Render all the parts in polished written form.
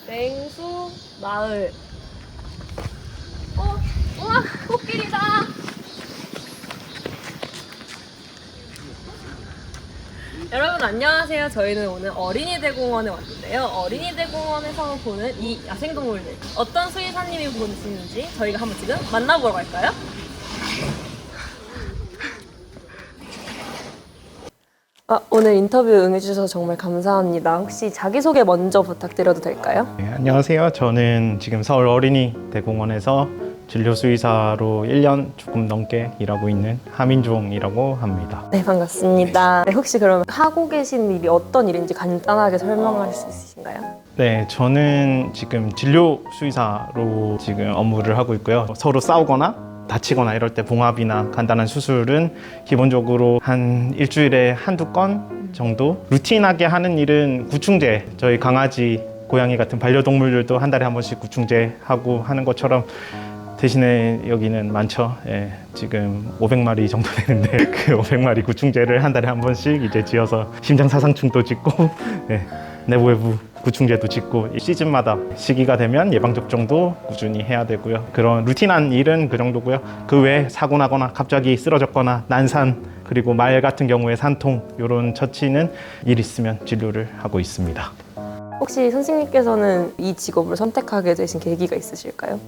맹수 마을. 우와, 코끼리다. 여러분 안녕하세요. 저희는 오늘 어린이대공원에 왔는데요. 어린이대공원에서 보는 이 야생동물들 어떤 수의사님이 보시는지 저희가 한번 지금 만나보러 갈까요? 오늘 인터뷰 응해주셔서 정말 감사합니다. 혹시 자기소개 먼저 부탁드려도 될까요? 네, 안녕하세요. 저는 지금 서울 어린이대공원에서 진료수의사로 1년 조금 넘게 일하고 있는 하민종이라고 합니다. 네, 반갑습니다. 네, 혹시 그러면 하고 계신 일이 어떤 일인지 간단하게 설명할 수 있으신가요? 네, 저는 지금 진료수의사로 지금 업무를 하고 있고요. 서로 싸우거나 다치거나 이럴 때 봉합이나 간단한 수술은 기본적으로 한 일주일에 한두 건 정도, 루틴하게 하는 일은 구충제, 저희 강아지, 고양이 같은 반려동물들도 한 달에 한 번씩 구충제 하고 하는 것처럼 대신에 여기는 많죠. 예, 지금 500마리 정도 되는데 그 500마리 구충제를 한 달에 한 번씩 이제 지어서 심장사상충도 짓고 예, 내부외부 구충제도 짓고 시즌마다 시기가 되면 예방접종도 꾸준히 해야 되고요. 그런 루틴한 일은 그 정도고요. 그 외에 사고 나거나 갑자기 쓰러졌거나 난산, 그리고 말 같은 경우에 산통, 이런 처치는 일 있으면 진료를 하고 있습니다. 혹시 선생님께서는 이 직업을 선택하게 되신 계기가 있으실까요?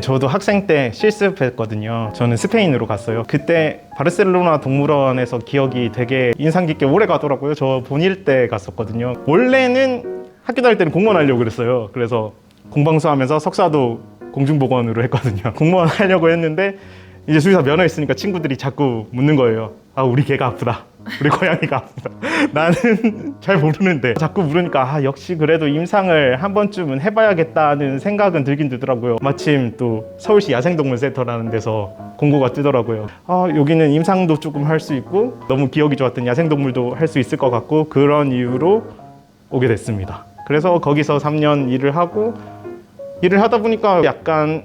저도 학생 때 실습했거든요. 저는 스페인으로 갔어요. 그때 바르셀로나 동물원에서 기억이 되게 인상 깊게 오래 가더라고요. 저 본일 때 갔었거든요. 원래는 학교 다닐 때는 공무원 하려고 그랬어요. 그래서 공방수 하면서 석사도 공중보건으로 했거든요. 공무원 하려고 했는데 이제 수의사 면허 있으니까 친구들이 자꾸 묻는 거예요. 아, 우리 개가 아프다. 우리 고양이가 아프다. 나는 잘 모르는데 자꾸 물으니까 역시 그래도 임상을 한 번쯤은 해봐야겠다는 생각은 들긴 들더라고요. 마침 또 서울시 야생동물센터라는 데서 공고가 뜨더라고요. 여기는 임상도 조금 할 수 있고 너무 기억이 좋았던 야생동물도 할 수 있을 것 같고, 그런 이유로 오게 됐습니다. 그래서 거기서 3년 일을 하고, 일을 하다 보니까 약간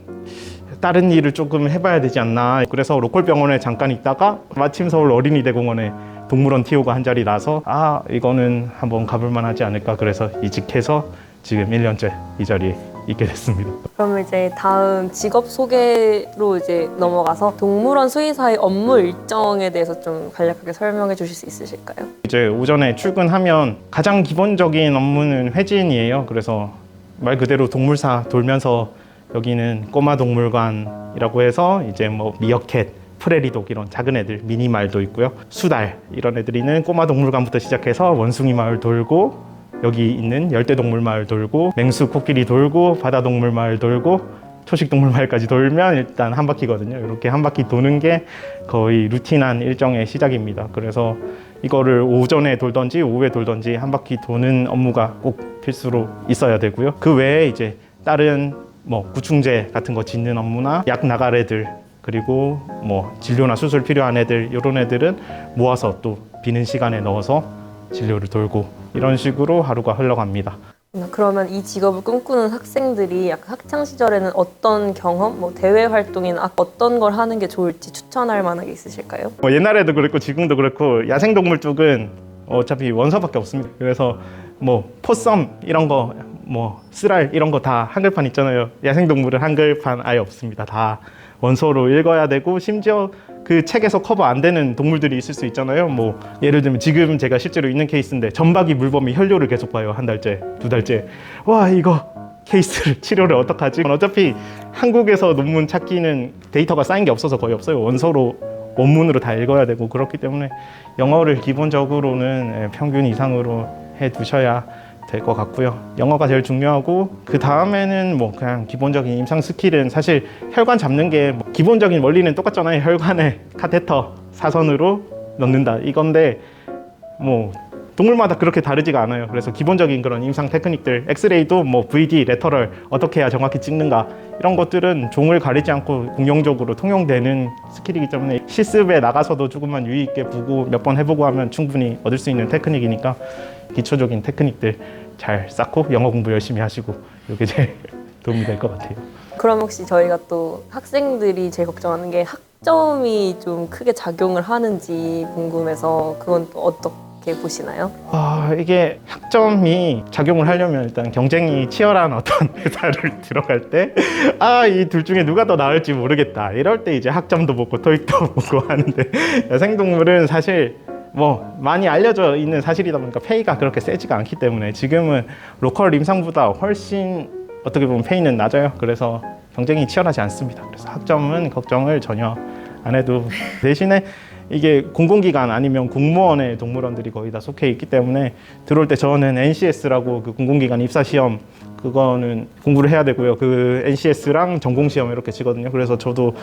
다른 일을 조금 해봐야 되지 않나. 그래서 로컬 병원에 잠깐 있다가 마침 서울 어린이대공원에 동물원 TO가 한 자리 나서 이거는 한번 가볼만 하지 않을까. 그래서 이직해서 지금 1년째 이 자리에 있게 됐습니다. 그러면 이제 다음 직업 소개로 이제 넘어가서 동물원 수의사의 업무 일정에 대해서 좀 간략하게 설명해 주실 수 있으실까요? 이제 오전에 출근하면 가장 기본적인 업무는 회진이에요. 그래서 말 그대로 동물사 돌면서, 여기는 꼬마 동물관이라고 해서 이제 뭐 미어캣, 프레리독 이런 작은 애들, 미니말도 있고요. 수달 이런 애들이는 꼬마 동물관부터 시작해서 원숭이 마을 돌고, 여기 있는 열대동물 마을 돌고, 맹수 코끼리 돌고, 바다동물 마을 돌고, 초식동물 마을까지 돌면 일단 한 바퀴거든요. 이렇게 한 바퀴 도는 게 거의 루틴한 일정의 시작입니다. 그래서 이거를 오전에 돌던지 오후에 돌던지 한 바퀴 도는 업무가 꼭 필수로 있어야 되고요. 그 외에 이제 다른 뭐 구충제 같은 거 짓는 업무나 약 나갈 애들, 그리고 뭐 진료나 수술 필요한 애들, 이런 애들은 모아서 또 비는 시간에 넣어서 진료를 돌고, 이런 식으로 하루가 흘러갑니다. 그러면 이 직업을 꿈꾸는 학생들이 약간 학창 시절에는 어떤 경험, 뭐 대외 활동이나 어떤 걸 하는 게 좋을지 추천할 만한 게 있으실까요? 뭐 옛날에도 그랬고 지금도 그렇고 야생동물 쪽은 어차피 원서밖에 없습니다. 그래서 뭐 포썸 이런 거, 뭐 쓰랄 이런 거 다 한글판 있잖아요. 야생동물은 한글판 아예 없습니다. 다 원서로 읽어야 되고, 심지어 그 책에서 커버 안 되는 동물들이 있을 수 있잖아요. 뭐 예를 들면 지금 제가 실제로 있는 케이스인데 점박이 물범이 혈뇨를 계속 봐요. 한 달째, 두 달째. 와, 이거 케이스를 치료를 어떡하지? 어차피 한국에서 논문 찾기는 데이터가 쌓인 게 없어서 거의 없어요. 원서로 원문으로 다 읽어야 되고, 그렇기 때문에 영어를 기본적으로는 평균 이상으로 해 두셔야 될 것 같고요. 영어가 제일 중요하고, 그 다음에는 뭐 그냥 기본적인 임상 스킬은 사실 혈관 잡는 게 뭐 기본적인 원리는 똑같잖아요. 혈관에 카테터 사선으로 넣는다 이건데 뭐 동물마다 그렇게 다르지가 않아요. 그래서 기본적인 그런 임상 테크닉들, 엑스레이도 뭐 VD, 레터럴 어떻게 해야 정확히 찍는가, 이런 것들은 종을 가리지 않고 공용적으로 통용되는 스킬이기 때문에 실습에 나가서도 조금만 유의 있게 보고 몇 번 해보고 하면 충분히 얻을 수 있는 테크닉이니까 기초적인 테크닉들 잘 쌓고 영어 공부 열심히 하시고, 이게 제일 도움이 될 것 같아요. 그럼 혹시 저희가 또 학생들이 제일 걱정하는 게 학점이 좀 크게 작용을 하는지 궁금해서, 그건 또 어떻게 보시나요? 이게 학점이 작용을 하려면 일단 경쟁이 치열한 어떤 회사를 들어갈 때 이 둘 중에 누가 더 나을지 모르겠다 이럴 때 이제 학점도 보고 토익도 보고 하는데 야생동물은 사실 뭐 많이 알려져 있는 사실이다 보니까 페이가 그렇게 세지가 않기 때문에 지금은 로컬 임상보다 훨씬 어떻게 보면 페이는 낮아요. 그래서 경쟁이 치열하지 않습니다. 그래서 학점은 걱정을 전혀 안 해도 대신에 이게 공공기관 아니면 공무원의 동물원들이 거의 다 속해 있기 때문에 들어올 때 저는 NCS라고 그 공공기관 입사시험 그거는 공부를 해야 되고요. 그 NCS랑 전공시험 이렇게 치거든요. 그래서 저도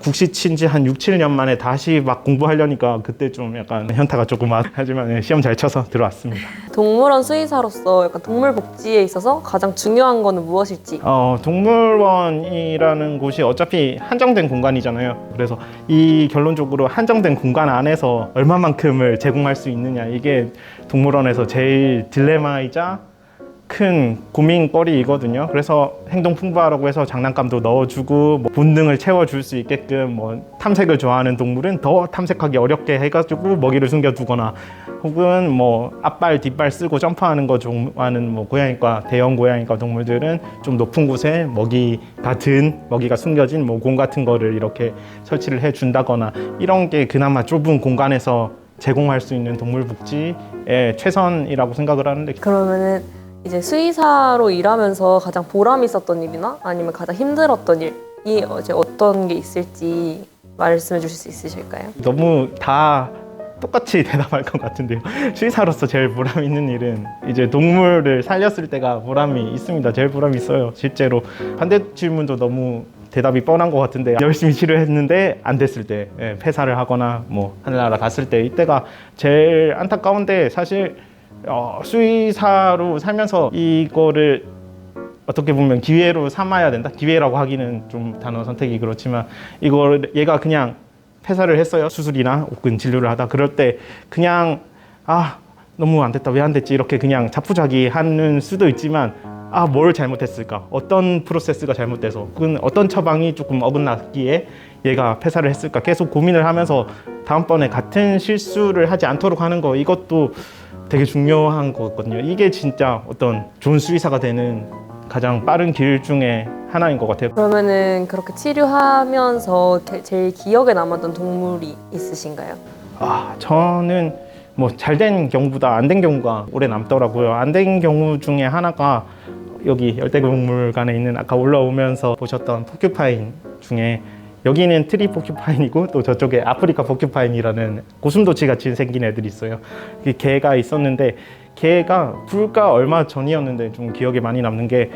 국시 친 지 한 6, 7년 만에 다시 막 공부하려니까 그때 좀 약간 현타가 조금 하지만 시험 잘 쳐서 들어왔습니다. 동물원 수의사로서 약간 동물 복지에 있어서 가장 중요한 거는 무엇일지? 동물원이라는 곳이 어차피 한정된 공간이잖아요. 그래서 이 결론적으로 한정된 공간 안에서 얼마만큼을 제공할 수 있느냐 이게 동물원에서 제일 딜레마이자 큰 고민거리이거든요. 그래서 행동 풍부하라고 해서 장난감도 넣어주고 뭐 본능을 채워줄 수 있게끔 뭐 탐색을 좋아하는 동물은 더 탐색하기 어렵게 해가지고 먹이를 숨겨두거나 혹은 뭐 앞발 뒷발 쓰고 점프하는 거 좋아하는 뭐 고양이과 대형 고양이과 동물들은 좀 높은 곳에 먹이가 숨겨진 뭐 공 같은 거를 이렇게 설치를 해준다거나 이런 게 그나마 좁은 공간에서 제공할 수 있는 동물 복지의 최선이라고 생각을 하는데 그러면은 이제 수의사로 일하면서 가장 보람 있었던 일이나 아니면 가장 힘들었던 일이 이제 어떤 게 있을지 말씀해 주실 수 있으실까요? 너무 다 똑같이 대답할 것 같은데요. 수의사로서 제일 보람 있는 일은 이제 동물을 살렸을 때가 보람이 있습니다. 제일 보람이 있어요. 실제로 반대 질문도 너무 대답이 뻔한 것 같은데 열심히 치료했는데 안 됐을 때 폐사를 하거나 뭐 하늘나라 갔을 때 이때가 제일 안타까운데 사실 수의사로 살면서 이거를 어떻게 보면 기회로 삼아야 된다. 기회라고 하기는 좀 단어 선택이 그렇지만 이걸 얘가 그냥 폐사를 했어요. 수술이나 혹은 진료를 하다 그럴 때 그냥 너무 안 됐다. 왜 안 됐지? 이렇게 그냥 자포자기하는 수도 있지만 뭘 잘못했을까? 어떤 프로세스가 잘못돼서 혹은 어떤 처방이 조금 어긋났기에 얘가 폐사를 했을까? 계속 고민을 하면서 다음번에 같은 실수를 하지 않도록 하는 거 이것도 되게 중요한 거거든요. 이게 진짜 어떤 좋은 수의사가 되는 가장 빠른 길 중에 하나인 것 같아요. 그러면은 그렇게 치료하면서 제일 기억에 남았던 동물이 있으신가요? 저는 뭐 잘된 경우보다 안 된 경우가 오래 남더라고요. 안 된 경우 중에 하나가 여기 열대국물관에 있는 아까 올라오면서 보셨던 포큐파인 중에 여기는 트리 포큐파인이고 또 저쪽에 아프리카 포큐파인이라는 고슴도치 같이 생긴 애들이 있어요. 개가 있었는데 개가 불과 얼마 전이었는데 좀 기억에 많이 남는 게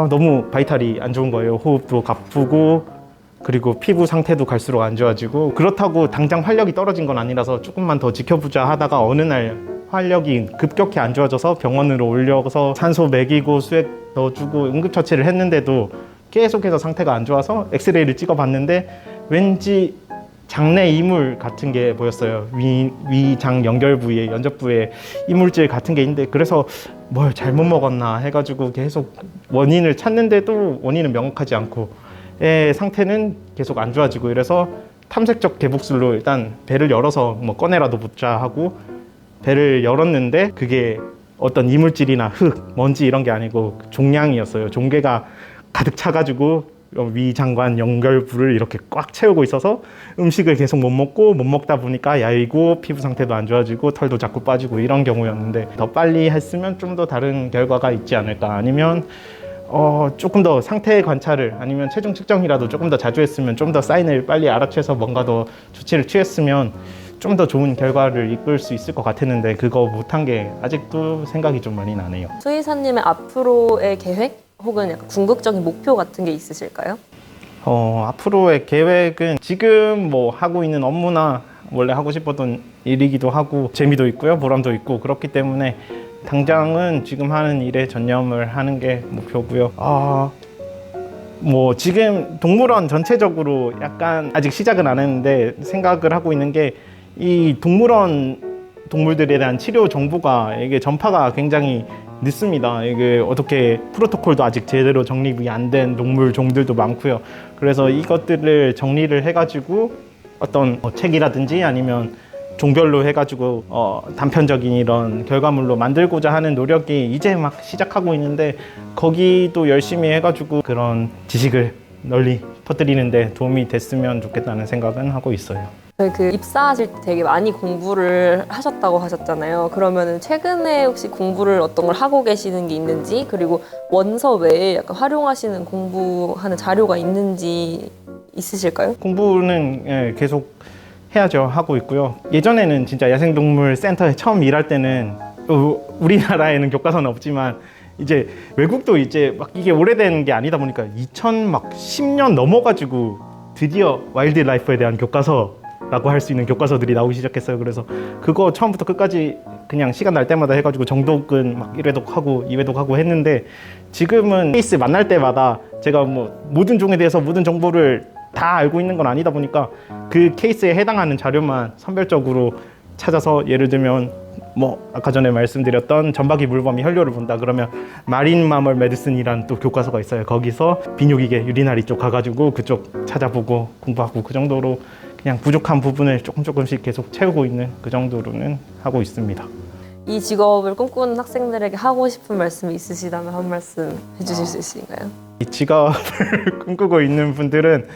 너무 바이탈이 안 좋은 거예요. 호흡도 가쁘고 그리고 피부 상태도 갈수록 안 좋아지고 그렇다고 당장 활력이 떨어진 건 아니라서 조금만 더 지켜보자 하다가 어느 날 활력이 급격히 안 좋아져서 병원으로 올려서 산소 먹이고 수액 넣어주고 응급처치를 했는데도 계속해서 상태가 안 좋아서 엑스레이를 찍어봤는데 왠지 장내 이물 같은 게 보였어요. 위장 연결 부위에 연접 부위에 이물질 같은 게 있는데 그래서 뭘 잘못 먹었나 해가지고 계속 원인을 찾는데도 원인은 명확하지 않고 상태는 계속 안 좋아지고 이래서 탐색적 개복술로 일단 배를 열어서 뭐 꺼내라도 보자 하고 배를 열었는데 그게 어떤 이물질이나 흙, 먼지 이런 게 아니고 종양이었어요. 종괴가 가득 차가지고 위장관 연결부를 이렇게 꽉 채우고 있어서 음식을 계속 못 먹다 보니까 야위고 피부 상태도 안 좋아지고 털도 자꾸 빠지고 이런 경우였는데 더 빨리 했으면 좀 더 다른 결과가 있지 않을까 아니면 조금 더 상태 관찰을 아니면 체중 측정이라도 조금 더 자주 했으면 좀 더 사인을 빨리 알아채서 뭔가 더 조치를 취했으면 좀 더 좋은 결과를 이끌 수 있을 것 같았는데 그거 못한 게 아직도 생각이 좀 많이 나네요. 수의사님의 앞으로의 계획 혹은 약간 궁극적인 목표 같은 게 있으실까요? 앞으로의 계획은 지금 뭐 하고 있는 업무나 원래 하고 싶었던 일이기도 하고 재미도 있고요 보람도 있고 그렇기 때문에 당장은 지금 하는 일에 전념을 하는 게 목표고요. 뭐 지금 동물원 전체적으로 약간 아직 시작은 안 했는데 생각을 하고 있는 게 이 동물원 동물들에 대한 치료 정보가 이게 전파가 굉장히 늦습니다. 이게 어떻게 프로토콜도 아직 제대로 정립이 안 된 동물 종들도 많고요. 그래서 이것들을 정리를 해가지고 어떤 책이라든지 아니면 종별로 해가지고 단편적인 이런 결과물로 만들고자 하는 노력이 이제 막 시작하고 있는데, 거기도 열심히 해가지고 그런 지식을 널리 퍼뜨리는데 도움이 됐으면 좋겠다는 생각은 하고 있어요. 그 입사하실 때 되게 많이 공부를 하셨다고 하셨잖아요. 그러면은 최근에 혹시 공부를 어떤 걸 하고 계시는 게 있는지, 그리고 원서 외에 약간 활용하시는 공부하는 자료가 있는지 있으실까요? 공부는 계속 해야죠. 하고 있고요. 예전에는 진짜 야생동물 센터에 처음 일할 때는 우리나라에는 교과서는 없지만 이제 외국도 이제 막 이게 오래된 게 아니다 보니까 2010년 넘어가지고 드디어 와일드라이프에 대한 교과서라고 할 수 있는 교과서들이 나오기 시작했어요. 그래서 그거 처음부터 끝까지 그냥 시간 날 때마다 해가지고 정독은 막 1회독하고 2회독하고 했는데, 지금은 케이스 만날 때마다 제가 뭐 모든 종에 대해서 모든 정보를 다 알고 있는 건 아니다 보니까 그 케이스에 해당하는 자료만 선별적으로 찾아서, 예를 들면 뭐 아까 전에 말씀드렸던 점박이 물범이 혈뇨를 본다 그러면 마린 마멀 메디슨이라는 또 교과서가 있어요. 거기서 비뇨기계 유리나리 쪽 가가지고 그쪽 찾아보고 공부하고, 그 정도로 그냥 부족한 부분을 조금씩 계속 채우고 있는 그 정도로는 하고 있습니다. 이 직업을 꿈꾸는 학생들에게 하고 싶은 말씀이 있으시다면 한 말씀 해주실 수 있으신가요? 이 직업을 꿈꾸고 있는 분들은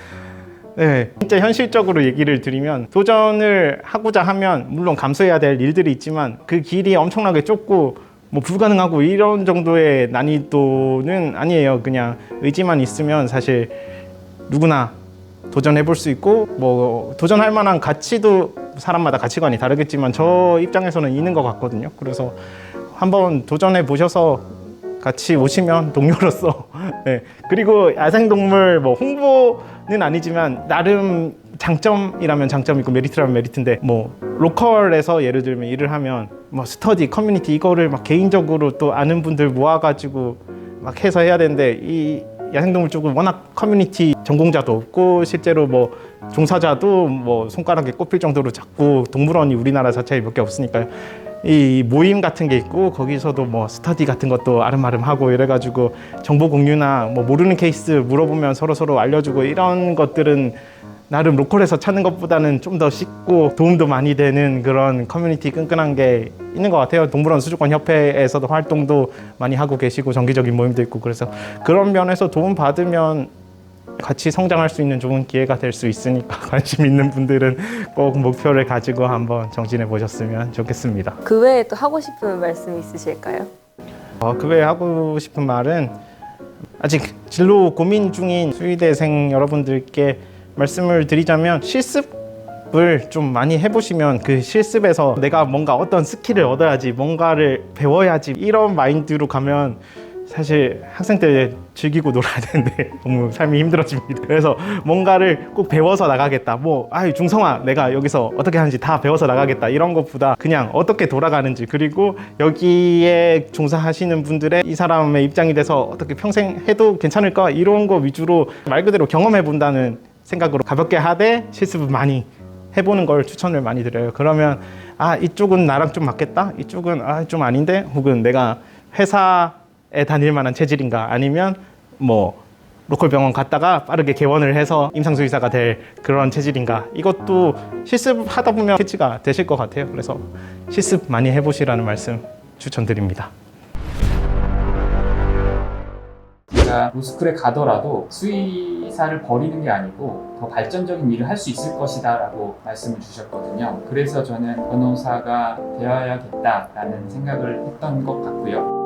진짜 현실적으로 얘기를 드리면, 도전을 하고자 하면 물론 감수해야 될 일들이 있지만 그 길이 엄청나게 좁고 뭐 불가능하고 이런 정도의 난이도는 아니에요. 그냥 의지만 있으면 사실 누구나 도전해 볼 수 있고, 뭐 도전할 만한 가치도 사람마다 가치관이 다르겠지만 저 입장에서는 있는 것 같거든요. 그래서 한번 도전해 보셔서 같이 오시면 동료로서 그리고 야생동물 뭐 홍보는 아니지만 나름 장점이라면 장점 있고 메리트라면 메리트인데, 뭐 로컬에서 예를 들면 일을 하면 뭐 스터디 커뮤니티 이거를 막 개인적으로 또 아는 분들 모아가지고 막 해서 해야 되는데, 이 야생동물 쪽은 워낙 커뮤니티 전공자도 없고 실제로 뭐 종사자도 뭐 손가락에 꼽힐 정도로 작고 동물원이 우리나라 자체에 몇 개 없으니까요. 이 모임 같은 게 있고 거기서도 뭐 스터디 같은 것도 아름아름 하고 이래가지고 정보 공유나 뭐 모르는 케이스 물어보면 서로 알려주고, 이런 것들은 나름 로컬에서 찾는 것보다는 좀 더 쉽고 도움도 많이 되는 그런 커뮤니티 끈끈한 게 있는 것 같아요. 동물원 수주권 협회에서도 활동도 많이 하고 계시고 정기적인 모임도 있고, 그래서 그런 면에서 도움 받으면 같이 성장할 수 있는 좋은 기회가 될 수 있으니까 관심 있는 분들은 꼭 목표를 가지고 한번 정진해 보셨으면 좋겠습니다. 그 외에 또 하고 싶은 말씀이 있으실까요? 그 외에 하고 싶은 말은, 아직 진로 고민 중인 수의대생 여러분들께 말씀을 드리자면, 실습을 좀 많이 해보시면 그 실습에서 내가 뭔가 어떤 스킬을 얻어야지, 뭔가를 배워야지, 이런 마인드로 가면 사실 학생 때 즐기고 놀아야 되는데 너무 삶이 힘들어집니다. 그래서 뭔가를 꼭 배워서 나가겠다, 뭐 중성화 내가 여기서 어떻게 하는지 다 배워서 나가겠다, 이런 것보다 그냥 어떻게 돌아가는지, 그리고 여기에 종사하시는 분들의 이 사람의 입장이 돼서 어떻게 평생 해도 괜찮을까, 이런 거 위주로 말 그대로 경험해 본다는 생각으로 가볍게 하되 실습을 많이 해보는 걸 추천을 많이 드려요. 그러면 이쪽은 나랑 좀 맞겠다, 이쪽은 좀 아닌데, 혹은 내가 회사에 다닐 만한 체질인가, 아니면 뭐 로컬 병원 갔다가 빠르게 개원을 해서 임상수의사가 될 그런 체질인가, 이것도 실습하다 보면 캐치가 되실 것 같아요. 그래서 실습 많이 해보시라는 말씀 추천드립니다. 제가 로스쿨에 가더라도 수의사를 버리는 게 아니고 더 발전적인 일을 할 수 있을 것이다 라고 말씀을 주셨거든요. 그래서 저는 변호사가 되어야겠다라는 생각을 했던 것 같고요.